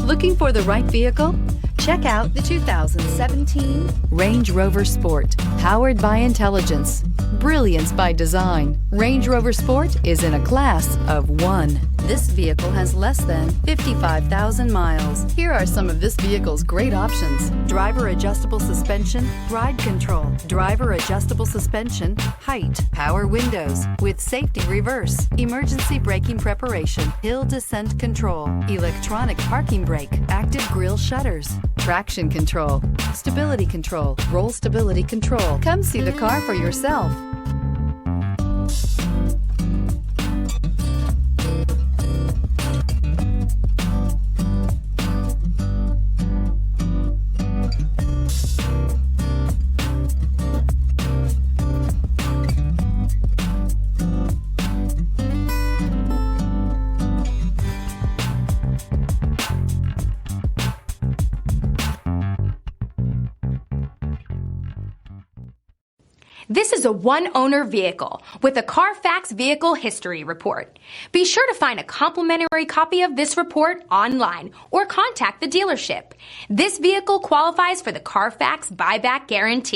Looking for the right vehicle? Check out the 2017 Range Rover Sport. Powered by intelligence, brilliance by design, Range Rover Sport is in a class of one. This vehicle has less than 55,000 miles. Here are some of this vehicle's great options: driver adjustable suspension, ride control, driver adjustable suspension, height, power windows with safety reverse, emergency braking preparation, hill descent control, electronic parking brake, active grille shutters, traction control, stability control, roll stability control. Come see the car for yourself. This is a one-owner vehicle with a CARFAX Vehicle History Report. Be sure to find a complimentary copy of this report online or contact the dealership. This vehicle qualifies for the CARFAX Buyback Guarantee.